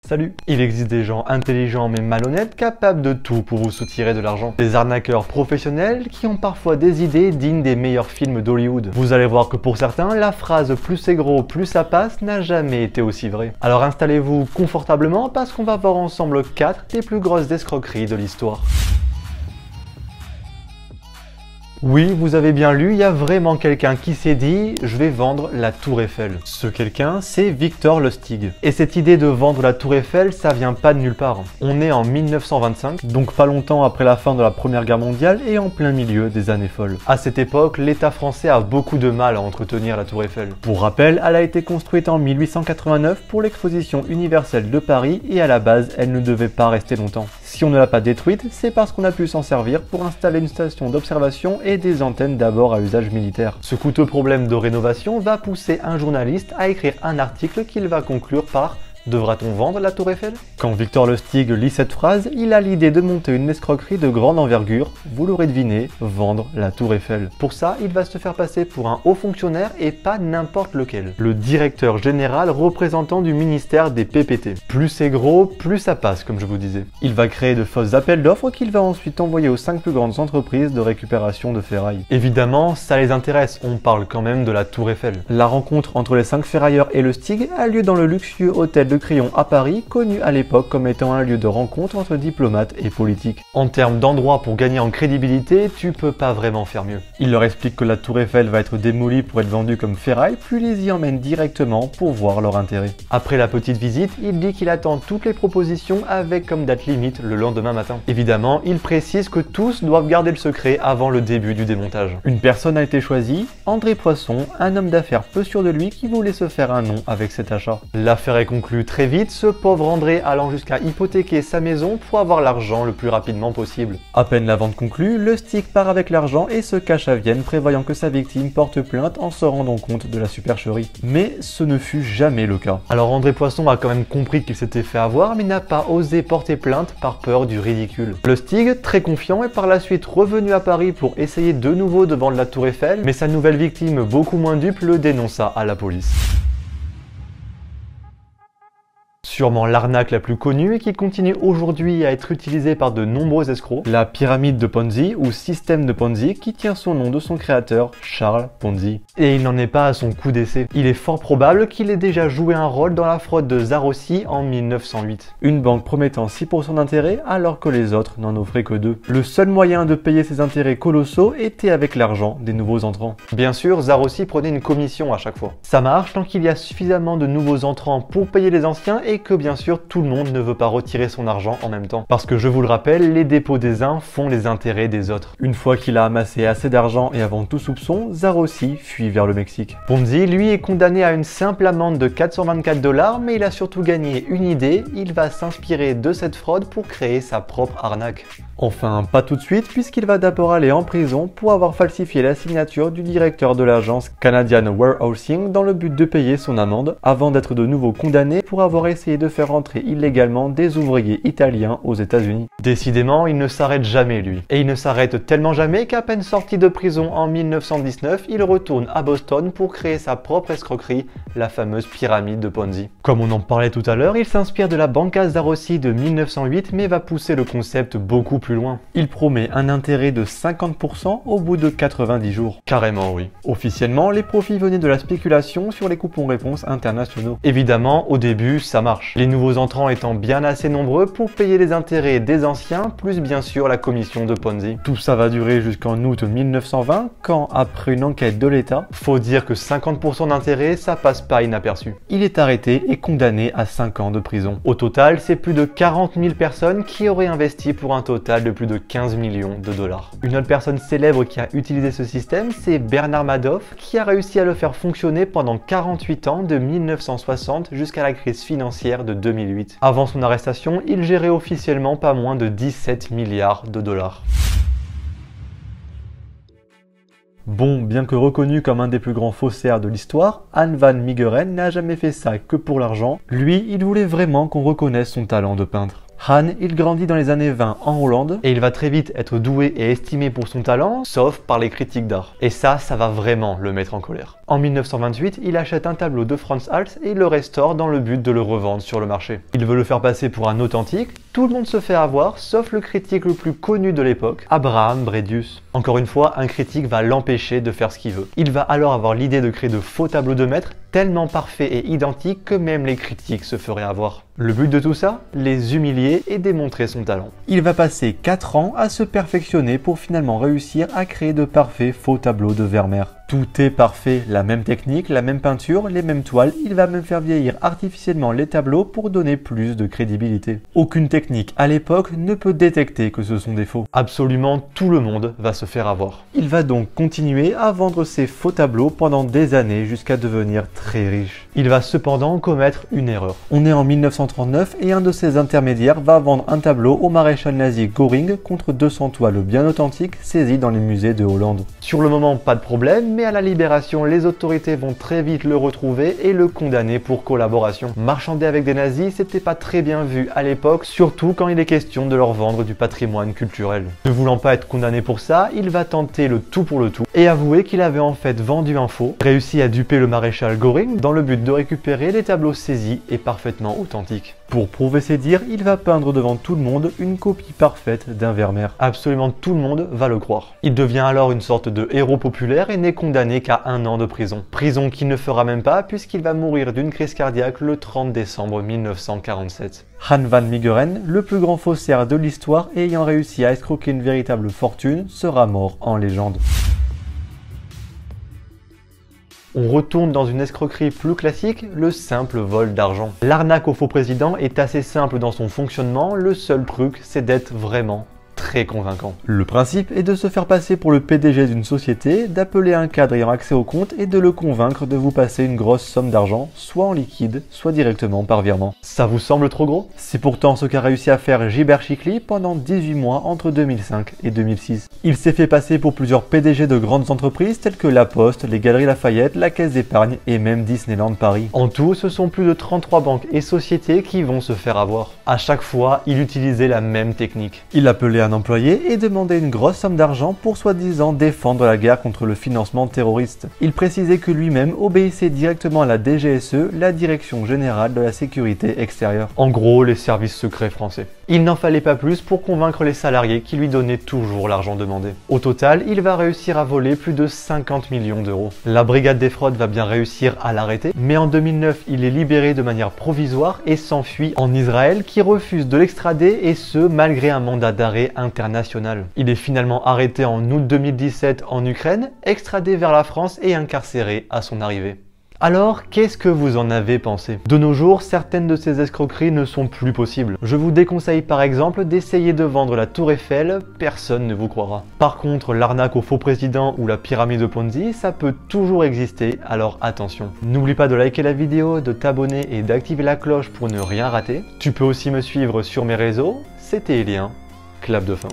Salut! Il existe des gens intelligents mais malhonnêtes capables de tout pour vous soutirer de l'argent. Des arnaqueurs professionnels qui ont parfois des idées dignes des meilleurs films d'Hollywood. Vous allez voir que pour certains, la phrase « plus c'est gros, plus ça passe » n'a jamais été aussi vraie. Alors installez-vous confortablement parce qu'on va voir ensemble 4 des plus grosses escroqueries de l'histoire. Oui, vous avez bien lu, il y a vraiment quelqu'un qui s'est dit « je vais vendre la Tour Eiffel ». Ce quelqu'un, c'est Victor Lustig. Et cette idée de vendre la Tour Eiffel, ça vient pas de nulle part. On est en 1925, donc pas longtemps après la fin de la Première Guerre mondiale et en plein milieu des années folles. À cette époque, l'État français a beaucoup de mal à entretenir la Tour Eiffel. Pour rappel, elle a été construite en 1889 pour l'Exposition universelle de Paris et à la base, elle ne devait pas rester longtemps. Si on ne l'a pas détruite, c'est parce qu'on a pu s'en servir pour installer une station d'observation et des antennes d'abord à usage militaire. Ce coûteux problème de rénovation va pousser un journaliste à écrire un article qu'il va conclure par « Devra-t-on vendre la Tour Eiffel ?» Quand Victor Lustig lit cette phrase, il a l'idée de monter une escroquerie de grande envergure, vous l'aurez deviné, vendre la Tour Eiffel. Pour ça, il va se faire passer pour un haut fonctionnaire et pas n'importe lequel. Le directeur général représentant du ministère des PPT. Plus c'est gros, plus ça passe, comme je vous disais. Il va créer de fausses appels d'offres qu'il va ensuite envoyer aux 5 plus grandes entreprises de récupération de ferraille. Évidemment, ça les intéresse, on parle quand même de la Tour Eiffel. La rencontre entre les 5 ferrailleurs et Lustig a lieu dans le luxueux hôtel de Crillon à Paris, connu à l'époque comme étant un lieu de rencontre entre diplomates et politiques. En termes d'endroit pour gagner en crédibilité, tu peux pas vraiment faire mieux. Il leur explique que la Tour Eiffel va être démolie pour être vendue comme ferraille, puis les y emmène directement pour voir leur intérêt. Après la petite visite, il dit qu'il attend toutes les propositions avec comme date limite le lendemain matin. Évidemment, il précise que tous doivent garder le secret avant le début du démontage. Une personne a été choisie, André Poisson, un homme d'affaires peu sûr de lui qui voulait se faire un nom avec cet achat. L'affaire est conclue très vite, ce pauvre André allant jusqu'à hypothéquer sa maison pour avoir l'argent le plus rapidement possible. À peine la vente conclue, Lustig part avec l'argent et se cache à Vienne, prévoyant que sa victime porte plainte en se rendant compte de la supercherie. Mais ce ne fut jamais le cas. Alors André Poisson a quand même compris qu'il s'était fait avoir, mais n'a pas osé porter plainte par peur du ridicule. Lustig, très confiant, est par la suite revenu à Paris pour essayer de nouveau de vendre la Tour Eiffel, mais sa nouvelle victime, beaucoup moins dupe, le dénonça à la police. Sûrement l'arnaque la plus connue et qui continue aujourd'hui à être utilisée par de nombreux escrocs, la pyramide de Ponzi ou système de Ponzi qui tient son nom de son créateur, Charles Ponzi. Et il n'en est pas à son coup d'essai. Il est fort probable qu'il ait déjà joué un rôle dans la fraude de Zarossi en 1908. Une banque promettant 6% d'intérêt alors que les autres n'en offraient que 2. Le seul moyen de payer ces intérêts colossaux était avec l'argent des nouveaux entrants. Bien sûr, Zarossi prenait une commission à chaque fois. Ça marche tant qu'il y a suffisamment de nouveaux entrants pour payer les anciens et que bien sûr tout le monde ne veut pas retirer son argent en même temps. Parce que je vous le rappelle, les dépôts des uns font les intérêts des autres. Une fois qu'il a amassé assez d'argent et avant tout soupçon, Zarossi fuit vers le Mexique. Ponzi, lui, est condamné à une simple amende de 424 $, mais il a surtout gagné une idée, il va s'inspirer de cette fraude pour créer sa propre arnaque. Enfin, pas tout de suite, puisqu'il va d'abord aller en prison pour avoir falsifié la signature du directeur de l'agence Canadian Warehousing dans le but de payer son amende, avant d'être de nouveau condamné pour avoir essayé de faire rentrer illégalement des ouvriers italiens aux États-Unis. Décidément, il ne s'arrête jamais lui. Et il ne s'arrête tellement jamais qu'à peine sorti de prison en 1919, il retourne à Boston pour créer sa propre escroquerie, la fameuse pyramide de Ponzi. Comme on en parlait tout à l'heure, il s'inspire de la Banca Zarossi de 1908 mais va pousser le concept beaucoup plus loin. Il promet un intérêt de 50% au bout de 90 jours. Carrément oui. Officiellement, les profits venaient de la spéculation sur les coupons-réponses internationaux. Évidemment, au début, ça marche. Les nouveaux entrants étant bien assez nombreux pour payer les intérêts des anciens, plus bien sûr la commission de Ponzi. Tout ça va durer jusqu'en août 1920, quand, après une enquête de l'État, faut dire que 50% d'intérêt, ça passe pas inaperçu. Il est arrêté et condamné à 5 ans de prison. Au total, c'est plus de 40 000 personnes qui auraient investi pour un total de plus de 15 millions de $. Une autre personne célèbre qui a utilisé ce système, c'est Bernard Madoff, qui a réussi à le faire fonctionner pendant 48 ans, de 1960 jusqu'à la crise financière de 2008. Avant son arrestation, il gérait officiellement pas moins de 17 milliards de $. Bon, bien que reconnu comme un des plus grands faussaires de l'histoire, Anne van Meegeren n'a jamais fait ça que pour l'argent. Lui, il voulait vraiment qu'on reconnaisse son talent de peintre. Han, il grandit dans les années 20 en Hollande et il va très vite être doué et estimé pour son talent, sauf par les critiques d'art. Et ça va vraiment le mettre en colère. En 1928, il achète un tableau de Frans Hals et il le restaure dans le but de le revendre sur le marché. Il veut le faire passer pour un authentique, tout le monde se fait avoir, sauf le critique le plus connu de l'époque, Abraham Bredius. Encore une fois, un critique va l'empêcher de faire ce qu'il veut. Il va alors avoir l'idée de créer de faux tableaux de maître tellement parfaits et identiques que même les critiques se feraient avoir. Le but de tout ça? Les humilier et démontrer son talent. Il va passer 4 ans à se perfectionner pour finalement réussir à créer de parfaits faux tableaux de Vermeer. Tout est parfait, la même technique, la même peinture, les mêmes toiles, il va même faire vieillir artificiellement les tableaux pour donner plus de crédibilité. Aucune technique à l'époque ne peut détecter que ce sont des faux. Absolument tout le monde va se faire avoir. Il va donc continuer à vendre ses faux tableaux pendant des années jusqu'à devenir très riche. Il va cependant commettre une erreur. On est en 1939 et un de ses intermédiaires va vendre un tableau au maréchal nazi Göring contre 200 toiles bien authentiques saisies dans les musées de Hollande. Sur le moment, pas de problème, mais à la Libération, les autorités vont très vite le retrouver et le condamner pour collaboration. Marchander avec des nazis, c'était pas très bien vu à l'époque, surtout quand il est question de leur vendre du patrimoine culturel. Ne voulant pas être condamné pour ça, il va tenter le tout pour le tout et avouer qu'il avait en fait vendu un faux, réussi à duper le maréchal Göring dans le but de récupérer les tableaux saisis et parfaitement authentiques. Pour prouver ses dires, il va peindre devant tout le monde une copie parfaite d'un Vermeer. Absolument tout le monde va le croire. Il devient alors une sorte de héros populaire et n'est condamné qu'à 1 an de prison. Prison qu'il ne fera même pas puisqu'il va mourir d'une crise cardiaque le 30 décembre 1947. Han van Meegeren, le plus grand faussaire de l'histoire et ayant réussi à escroquer une véritable fortune, sera mort en légende. On retourne dans une escroquerie plus classique, le simple vol d'argent. L'arnaque au faux président est assez simple dans son fonctionnement, le seul truc c'est d'être vraiment très convaincant. Le principe est de se faire passer pour le PDG d'une société, d'appeler un cadre ayant accès au compte et de le convaincre de vous passer une grosse somme d'argent, soit en liquide, soit directement par virement. Ça vous semble trop gros? C'est pourtant ce qu'a réussi à faire Gilbert Chikli pendant 18 mois entre 2005 et 2006. Il s'est fait passer pour plusieurs PDG de grandes entreprises telles que La Poste, les Galeries Lafayette, la Caisse d'épargne et même Disneyland Paris. En tout, ce sont plus de 33 banques et sociétés qui vont se faire avoir. À chaque fois, il utilisait la même technique. Il appelait un employé et demandait une grosse somme d'argent pour soi-disant défendre la guerre contre le financement terroriste. Il précisait que lui-même obéissait directement à la DGSE, la Direction Générale de la Sécurité Extérieure. En gros, les services secrets français. Il n'en fallait pas plus pour convaincre les salariés qui lui donnaient toujours l'argent demandé. Au total, il va réussir à voler plus de 50 millions d'euros. La brigade des fraudes va bien réussir à l'arrêter, mais en 2009, il est libéré de manière provisoire et s'enfuit en Israël qui refuse de l'extrader et ce, malgré un mandat d'arrêt international. Il est finalement arrêté en août 2017 en Ukraine, extradé vers la France et incarcéré à son arrivée. Alors, qu'est-ce que vous en avez pensé? De nos jours, certaines de ces escroqueries ne sont plus possibles. Je vous déconseille par exemple d'essayer de vendre la Tour Eiffel, personne ne vous croira. Par contre, l'arnaque au faux président ou la pyramide de Ponzi, ça peut toujours exister, alors attention. N'oublie pas de liker la vidéo, de t'abonner et d'activer la cloche pour ne rien rater. Tu peux aussi me suivre sur mes réseaux, c'était Elien, clap de fin.